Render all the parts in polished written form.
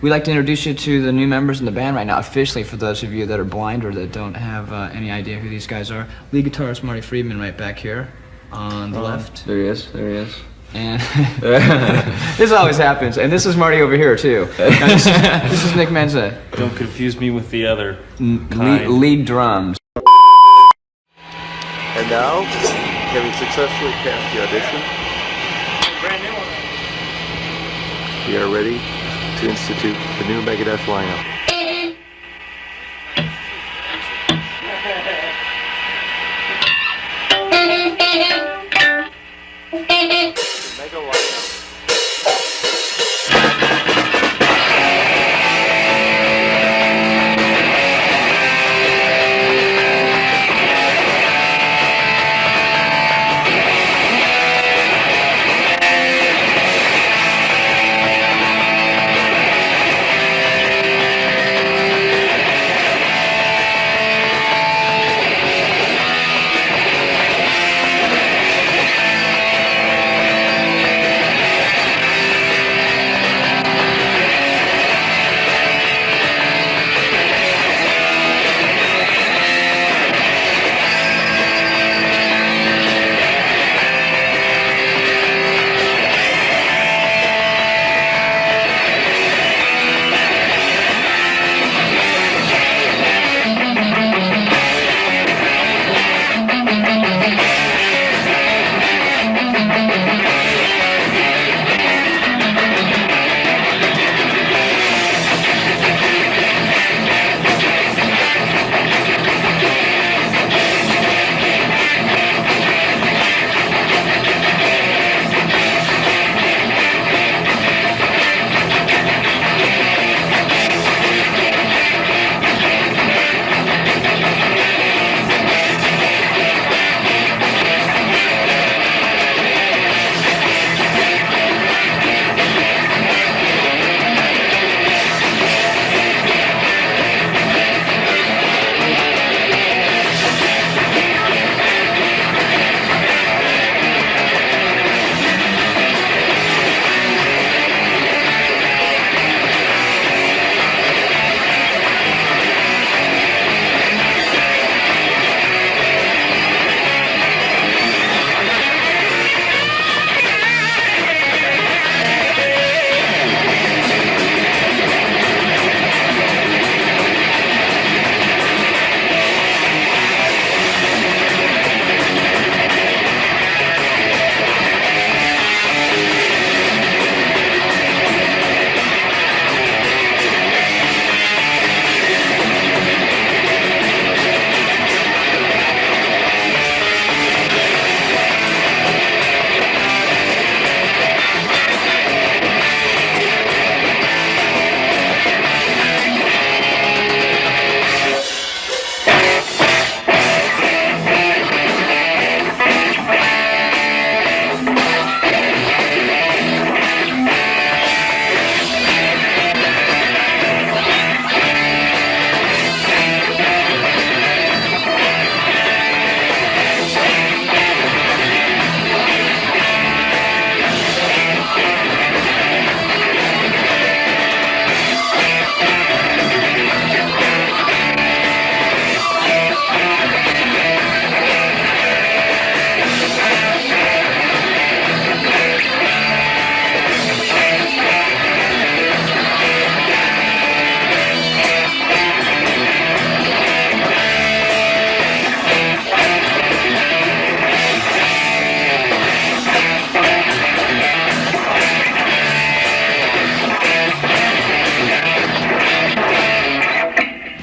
We'd like to introduce you to the new members in the band right now, officially, for those of you that are blind or that don't have any idea who these guys are. Lead guitarist Marty Friedman right back here on the left. There he is. And this always happens. And this is Marty over here, too. Now, this is Nick Menza. Don't confuse me with the other lead drums. And now, having successfully passed the audition, we are ready to institute the new Megadeth lineup. Mega lineup.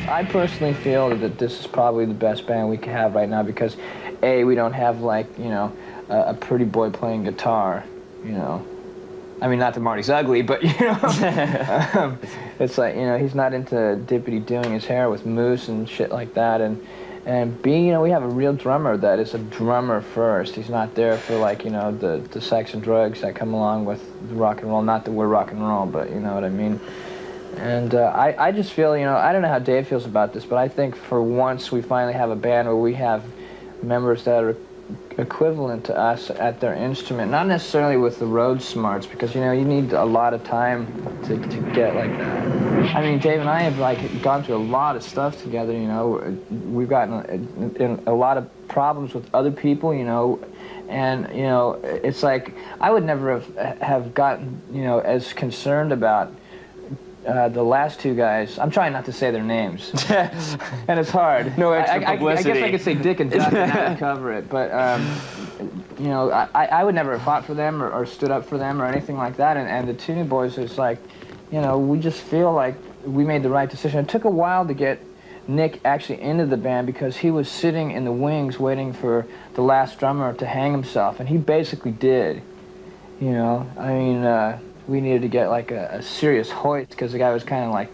I personally feel that this is probably the best band we can have right now because, A, we don't have, like, you know, a pretty boy playing guitar, you know. I mean, not that Marty's ugly, but, you know, it's like, you know, he's not into dippity doing his hair with mousse and shit like that, and B, you know, we have a real drummer that is a drummer first. He's not there for, like, you know, the sex and drugs that come along with rock and roll. Not that we're rock and roll, but you know what I mean. And I just feel, you know, I don't know how Dave feels about this, but I think for once we finally have a band where we have members that are equivalent to us at their instrument. Not necessarily with the road smarts, because you know you need a lot of time to get like that. I mean, Dave and I have like gone through a lot of stuff together. You know, we've gotten in a lot of problems with other people. You know, and you know it's like I would never have gotten as concerned about the last two guys. I'm trying not to say their names, and it's hard. No extra publicity. I guess I could say Dick and Duck and that would cover it, but you know, I would never have fought for them or stood up for them or anything like that. And the two new boys, it's like, you know, we just feel like we made the right decision. It took a while to get Nick actually into the band because he was sitting in the wings waiting for the last drummer to hang himself, and he basically did. You know, I mean, we needed to get like a serious hoist because the guy was kind of like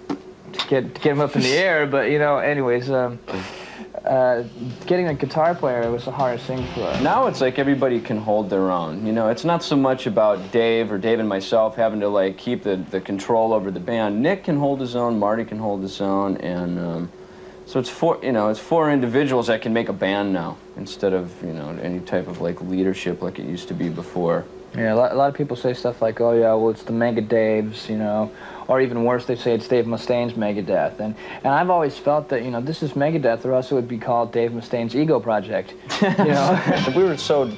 to get him up in the air. But you know, anyways, getting a guitar player was the hardest thing for us. Now it's like everybody can hold their own. You know, it's not so much about Dave and myself having to like keep the control over the band. Nick can hold his own, Marty can hold his own, and so it's four individuals that can make a band now instead of any type of like leadership like it used to be before. Yeah, a lot of people say stuff like, oh yeah, well it's the Megadaves, you know, or even worse, they say it's Dave Mustaine's Megadeth, and I've always felt that this is Megadeth, or else it would be called Dave Mustaine's Ego Project, you know. We were so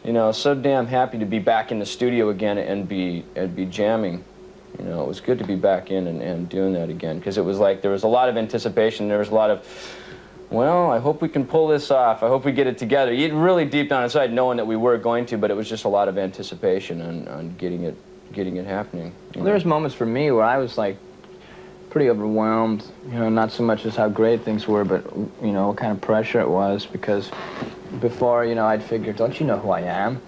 damn happy to be back in the studio again and be jamming. You know, it was good to be back in and doing that again, because it was like there was a lot of anticipation, there was a lot of, well, I hope we can pull this off. I hope we get it together. You really deep down inside knowing that we were going to, but it was just a lot of anticipation on getting it happening. There was moments for me where I was like pretty overwhelmed. Not so much as how great things were, but what kind of pressure it was. Because before, I'd figured, don't you know who I am?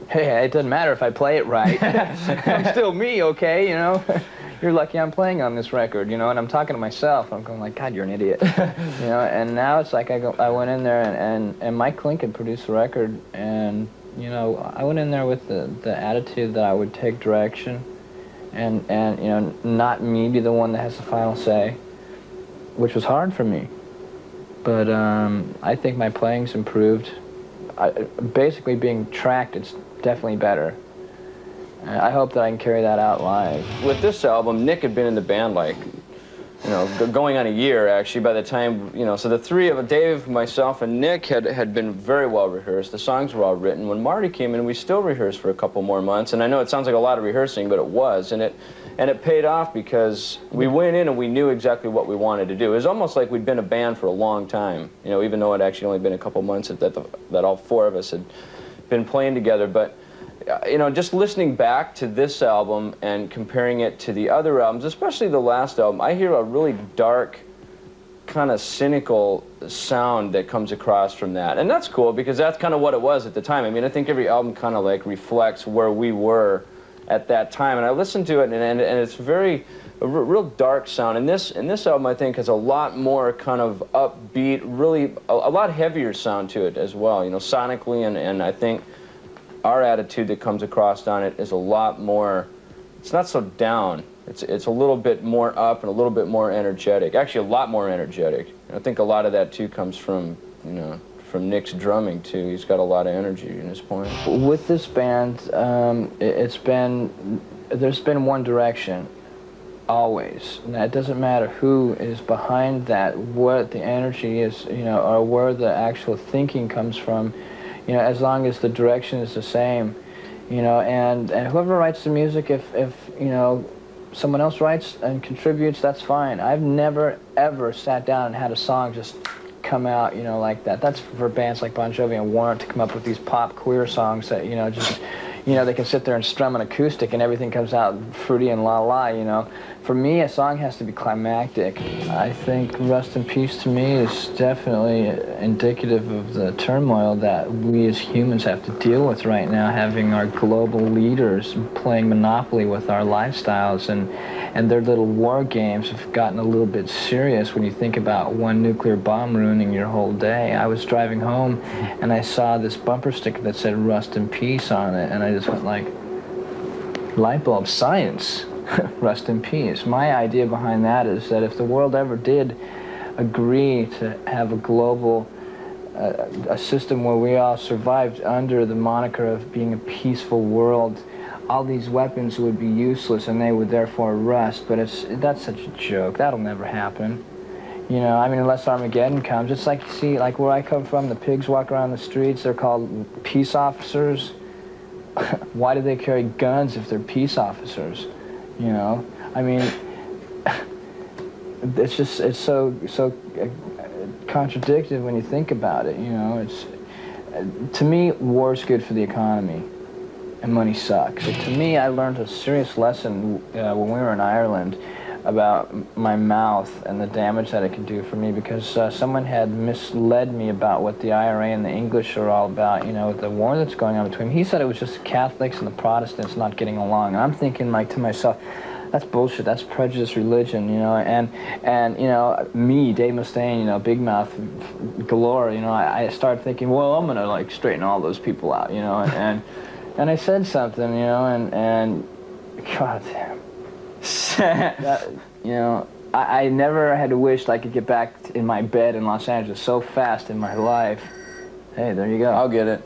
Hey, it doesn't matter if I play it right. I'm still me, okay? You're lucky I'm playing on this record, and I'm talking to myself. I'm going like, God, you're an idiot. And now it's like I went in there and Mike Klink had produced the record, and I went in there with the attitude that I would take direction, and not me be the one that has the final say, which was hard for me. But I think my playing's improved. Basically being tracked, it's definitely better. I hope that I can carry that out live. With this album, Nick had been in the band like, going on a year actually by the time, so the three of Dave, myself, and Nick had been very well rehearsed. The songs were all written. When Marty came in, we still rehearsed for a couple more months, and I know it sounds like a lot of rehearsing, but it was, and it paid off because we went in and we knew exactly what we wanted to do. It was almost like we'd been a band for a long time, even though it actually only been a couple months that all four of us had been playing together. But just listening back to this album and comparing it to the other albums, especially the last album, I hear a really dark, kind of cynical sound that comes across from that. And that's cool because that's kind of what it was at the time. I mean, I think every album kind of like reflects where we were at that time. And I listened to it and it's a real dark sound. And this album, I think, has a lot more kind of upbeat, really a lot heavier sound to it as well, sonically, and I think our attitude that comes across on it is a lot more, it's not so down. It's a little bit more up and a little bit more energetic. Actually, a lot more energetic. I think a lot of that, too, comes from, from Nick's drumming, too. He's got a lot of energy in his playing. With this band, there's been one direction, always. And it doesn't matter who is behind that, what the energy is, or where the actual thinking comes from. As long as the direction is the same, and whoever writes the music, if someone else writes and contributes, that's fine. I've never, ever sat down and had a song just come out, like that. That's for bands like Bon Jovi and Warrant to come up with these pop queer songs that, just, they can sit there and strum an acoustic and everything comes out fruity and la-la, For me, a song has to be climactic. I think Rust in Peace to me is definitely indicative of the turmoil that we as humans have to deal with right now, having our global leaders playing Monopoly with our lifestyles, and their little war games have gotten a little bit serious when you think about one nuclear bomb ruining your whole day. I was driving home and I saw this bumper sticker that said Rust in Peace on it, and I just went like, light bulb science. Rest in peace. My idea behind that is that if the world ever did agree to have a global a system where we all survived under the moniker of being a peaceful world, all these weapons would be useless and they would therefore rust. But that's such a joke. That'll never happen. You know, I mean, unless Armageddon comes. It's like, you see, like where I come from, the pigs walk around the streets. They're called peace officers. Why do they carry guns if they're peace officers? You know, I mean, it's so contradictory when you think about it. You know, to me, war's good for the economy, and money sucks. So to me, I learned a serious lesson when we were in Ireland about my mouth and the damage that it could do for me, because someone had misled me about what the IRA and the English are all about, you know, the war that's going on between them. He said it was just the Catholics and the Protestants not getting along, and I'm thinking, like, to myself, that's bullshit, that's prejudiced religion, you know, and you know, me, Dave Mustaine, you know, big mouth galore, you know, I started thinking, well, I'm gonna, like, straighten all those people out, you know, and I said something, you know, and God damn. You know, I never had wished I could get back in my bed in Los Angeles so fast in my life. Hey, there you go. I'll get it.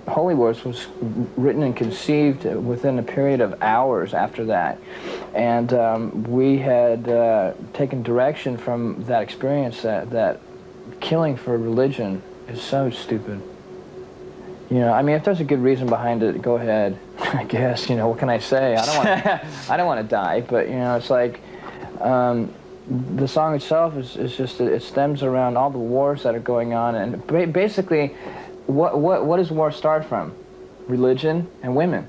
Holy Wars was written and conceived within a period of hours after that. And we had taken direction from that experience that killing for religion is so stupid. You know, I mean, if there's a good reason behind it, go ahead. I guess, you know, what can I say? I don't want to die, but, you know, it's like, the song itself is just, it stems around all the wars that are going on, and basically, what does war start from? Religion and women.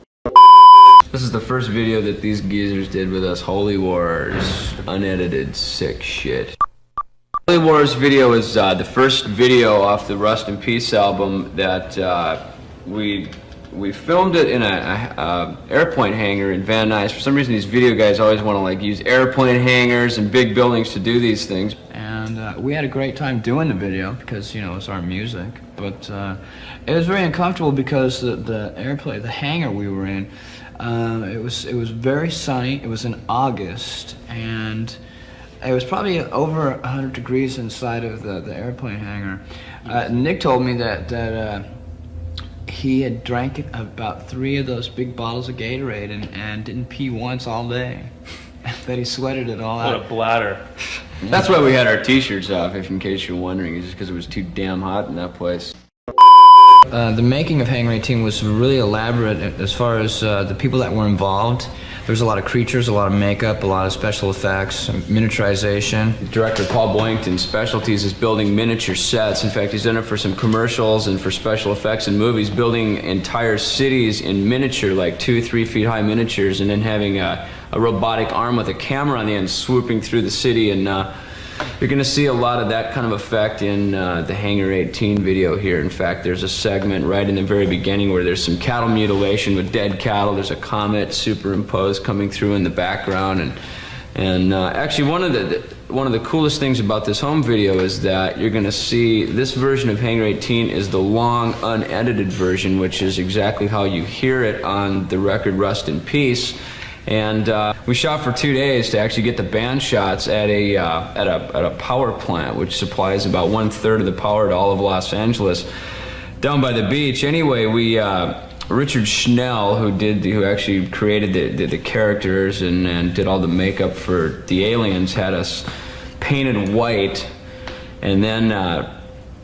This is the first video that these geezers did with us. Holy Wars, unedited, sick shit. Holy Wars video is the first video off the Rust in Peace album that we filmed it in a airplane hangar in Van Nuys. For some reason, these video guys always want to, like, use airplane hangars and big buildings to do these things. And we had a great time doing the video because, you know, it's our music. But it was very uncomfortable because the hangar we were in, it was very sunny. It was in August, and it was probably over 100 degrees inside of the airplane hangar. Nick told me that he had drank about 3 of those big bottles of Gatorade and didn't pee once all day. That he sweated it all out. What a bladder. That's why we had our t-shirts off, if in case you're wondering, just because it was too damn hot in that place. The making of Hangar 18 was really elaborate as far as the people that were involved. There was a lot of creatures, a lot of makeup, a lot of special effects, miniaturization. Director Paul Boyington's specialties is building miniature sets. In fact, he's done it for some commercials and for special effects in movies, building entire cities in miniature, like 2-3 feet high miniatures, and then having a robotic arm with a camera on the end swooping through the city. And you're going to see a lot of that kind of effect in the Hangar 18 video here. In fact, there's a segment right in the very beginning where there's some cattle mutilation with dead cattle. There's a comet superimposed coming through in the background, and actually one of the coolest things about this home video is that you're going to see this version of Hangar 18 is the long unedited version, which is exactly how you hear it on the record Rust in Peace. And we shot for 2 days to actually get the band shots at a power plant, which supplies about 1/3 of the power to all of Los Angeles, down by the beach. Anyway, Richard Schnell, who actually created the characters and did all the makeup for the aliens, had us painted white, and then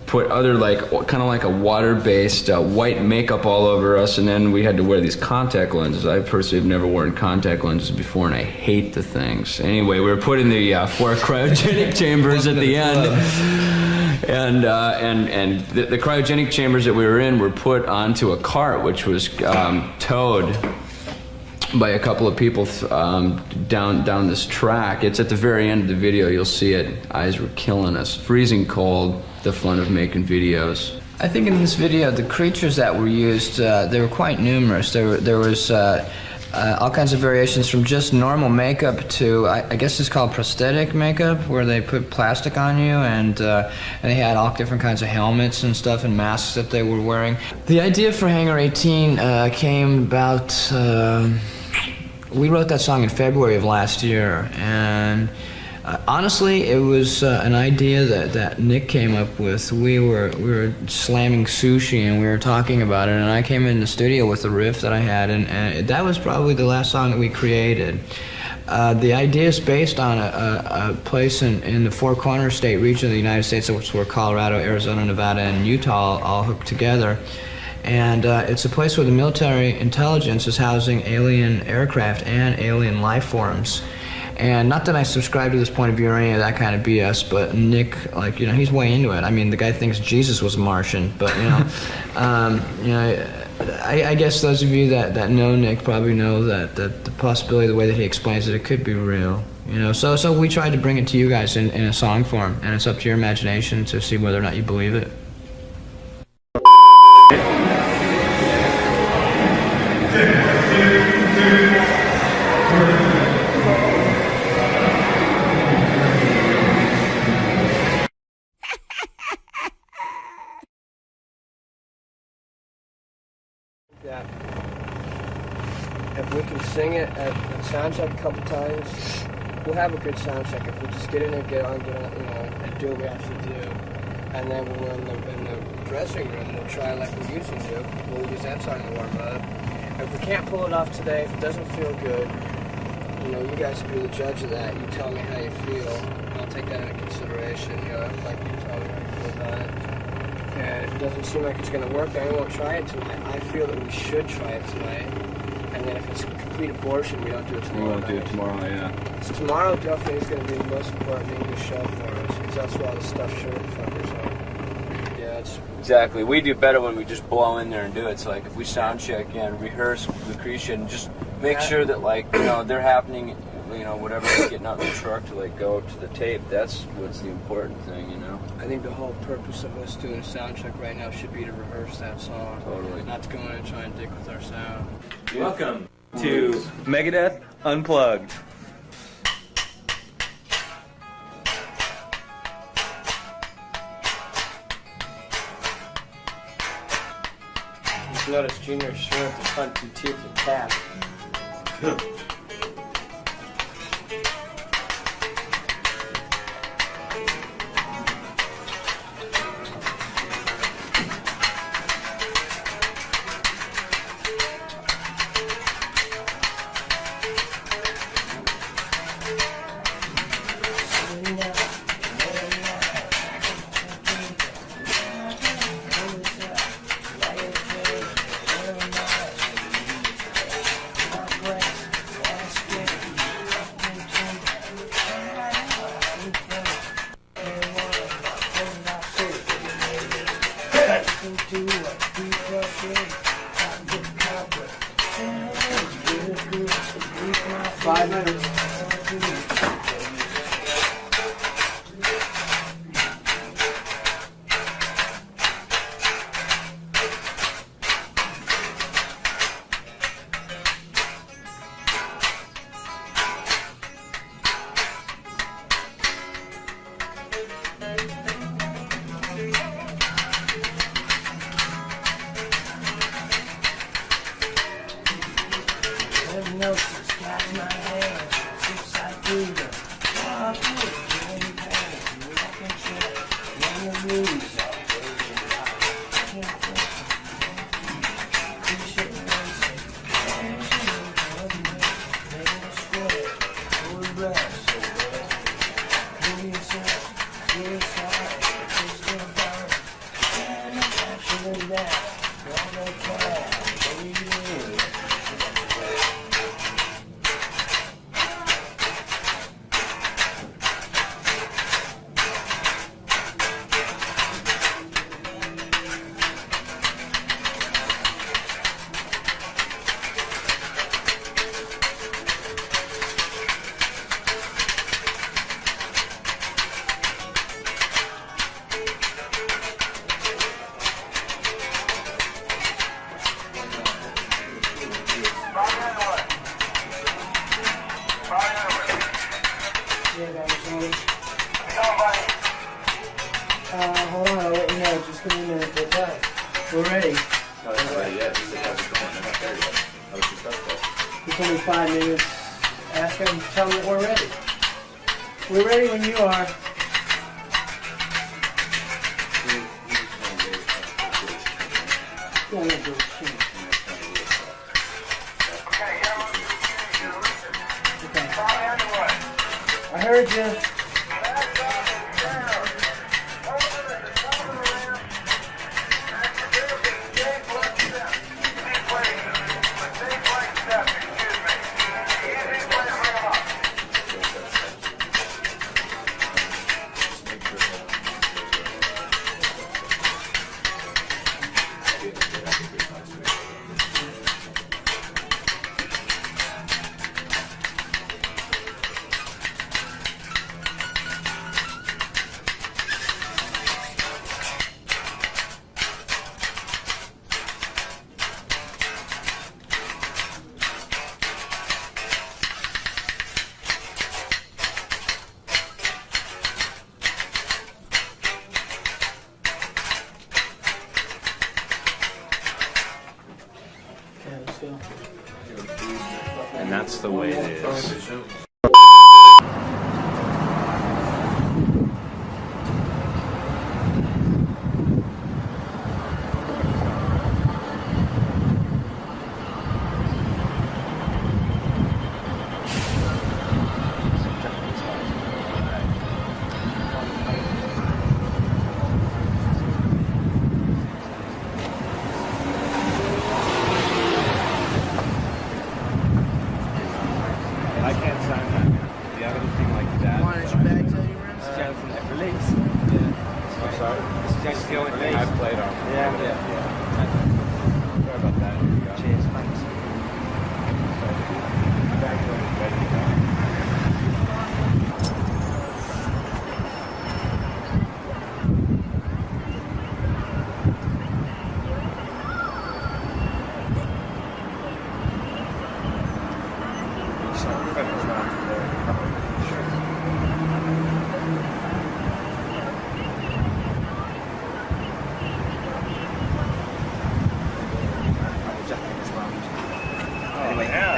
put other, like, kind of like a water-based white makeup all over us, and then we had to wear these contact lenses. I personally have never worn contact lenses before, and I hate the things. Anyway, we were put in the 4 cryogenic chambers at the end, and the cryogenic chambers that we were in were put onto a cart, which was towed by a couple of people down this track. It's at the very end of the video. You'll see it. Eyes were killing us. Freezing cold. The fun of making videos. I think in this video, the creatures that were used, they were quite numerous. There was all kinds of variations from just normal makeup to, I guess it's called prosthetic makeup, where they put plastic on you, and they had all different kinds of helmets and stuff and masks that they were wearing. The idea for Hangar 18 came about, we wrote that song in February of last year, and Honestly, it was an idea that Nick came up with. We were slamming sushi and we were talking about it, and I came in the studio with a riff that I had, and that was probably the last song that we created. The idea is based on a place in the Four Corners state region of the United States, which were Colorado, Arizona, Nevada, and Utah all hooked together. And it's a place where the military intelligence is housing alien aircraft and alien life forms. And not that I subscribe to this point of view or any of that kind of BS, but Nick, like, you know, he's way into it. I mean, the guy thinks Jesus was a Martian, but, you know, I guess those of you that know Nick probably know that the possibility, the way that he explains it, it could be real. You know, so we tried to bring it to you guys in a song form, and it's up to your imagination to see whether or not you believe it. That if we can sing it at soundcheck a couple times, we'll have a good soundcheck. If we just get in there, get on, you know, and do what we actually do, and then when we're in the dressing room, we'll try like we usually do. We'll use that song to warm up. If we can't pull it off today, if it doesn't feel good, you know, you guys will be the judge of that. You tell me how you feel, and I'll take that into consideration. You know, like you tell me how you feel about it. And if it doesn't seem like it's going to work, then we won't try it tonight. I feel that we should try it tonight. And then if it's a complete abortion, we don't do it tomorrow. We won't do it tomorrow, yeah. So tomorrow definitely is going to be the most important English show for us, because that's where all the stuffed shirt fuckers are. Yeah, it's... Exactly. We do better when we just blow in there and do it. So, like, if we sound check and rehearse Lucretia and just make sure that, like, you know, they're happening, you know, whatever, like getting out in the truck to, like, go to the tape, that's what's the important thing, you know? I think the whole purpose of us doing a sound check right now should be to rehearse that song. Totally. Not to go in and try and dig with our sound. Welcome to Megadeth Unplugged. Just notice Junior's shirt, the front two teeth are tapped. Hold on, I'll let you know. Just give me a minute. We're done. We're ready. No, it's not ready yet. This is the going. They're not there yet. I was just up there. Give me 5 minutes. Ask them, tell them we're ready. We're ready when you are. Yeah, yeah, do it. Okay. I heard you. And that's the way it is. I can't sign that. Do you have anything like that? Want your bag tell you rims? Jonathan that release. I'm sorry. This is just going I think I played on. Sorry about that. Cheers, thanks. I'm back when it's ready to go.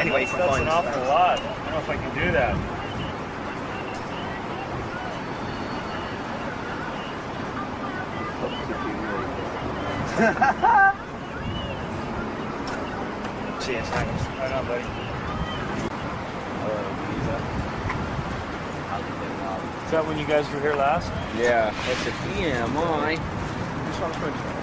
Anyway, that's an awful lot. I don't know if I can do that. Cheers, thanks. Right on, buddy. Is that when you guys were here last? Yeah, that's a BMI. Just on the French side.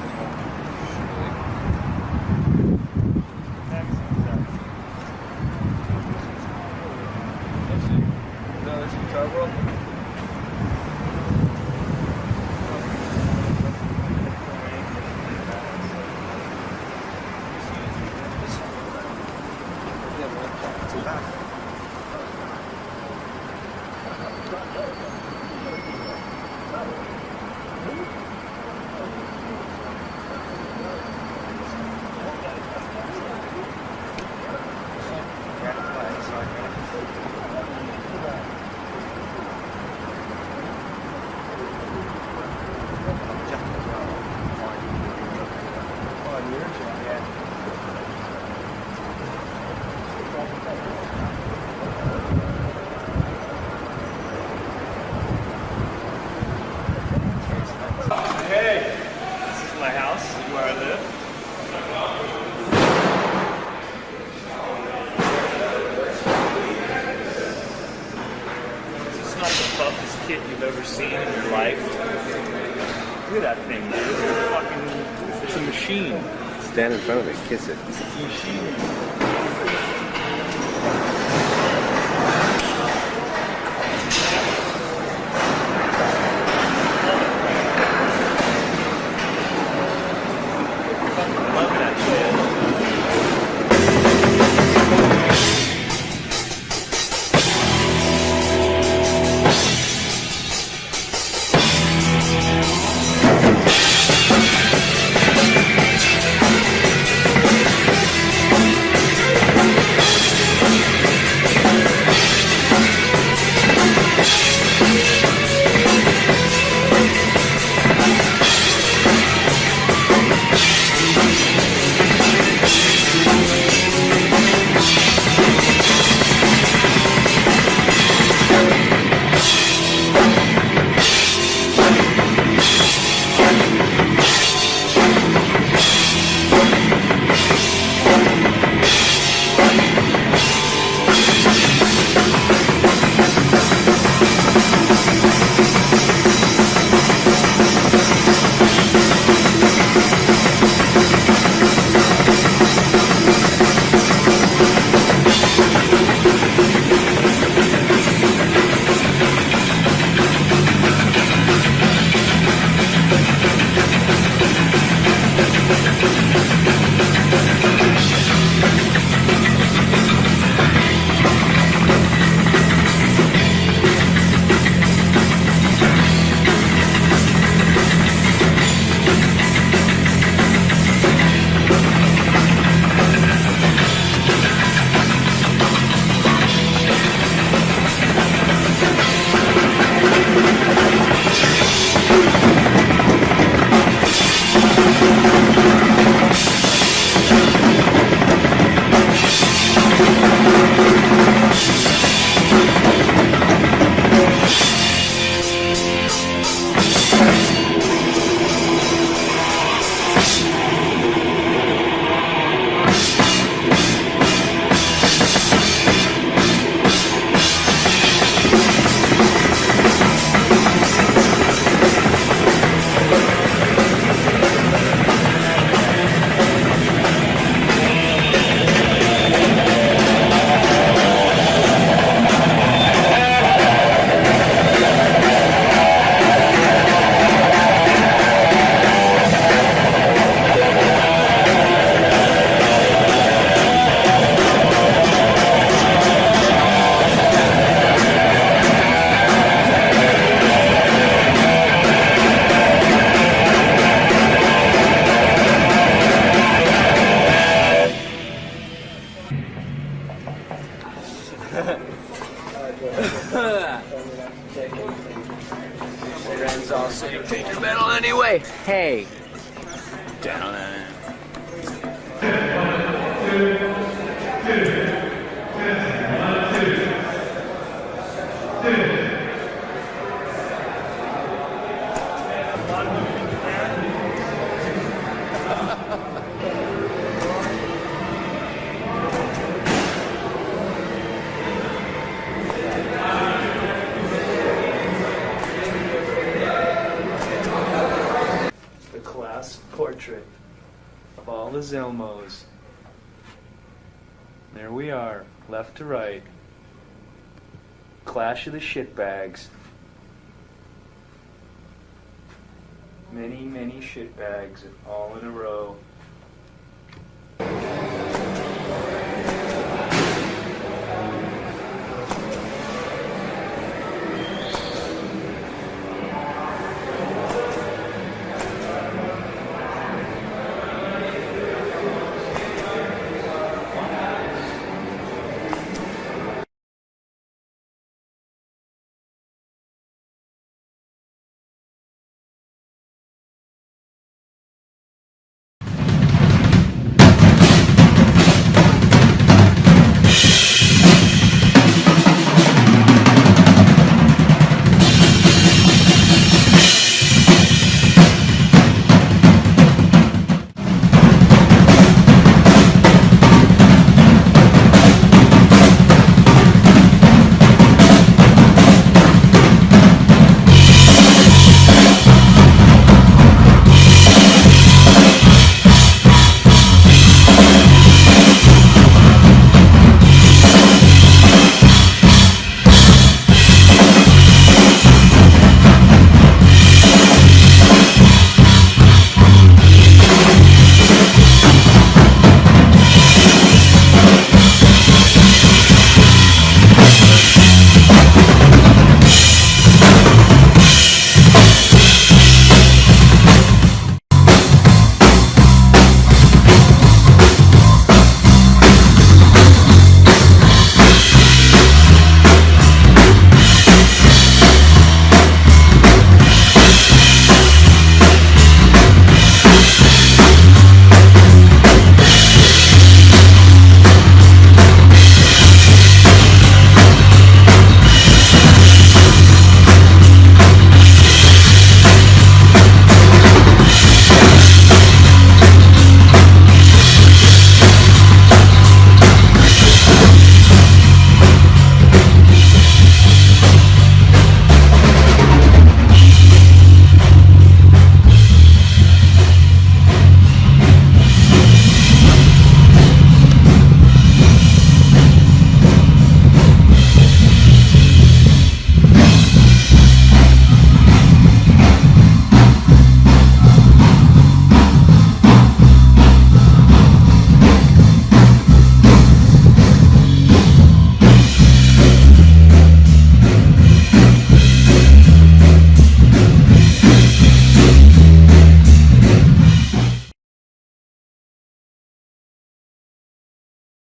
My house is where I live. It's not the toughest kit you've ever seen in your life. Look at that thing, dude. It's a machine. Stand in front of it, kiss it. It's a machine. Friends all saying, take your medal anyway. Hey. Down on it. The class portrait of all the Zilmos. There we are, left to right. Clash of the shitbags. Many, many shitbags all in a row.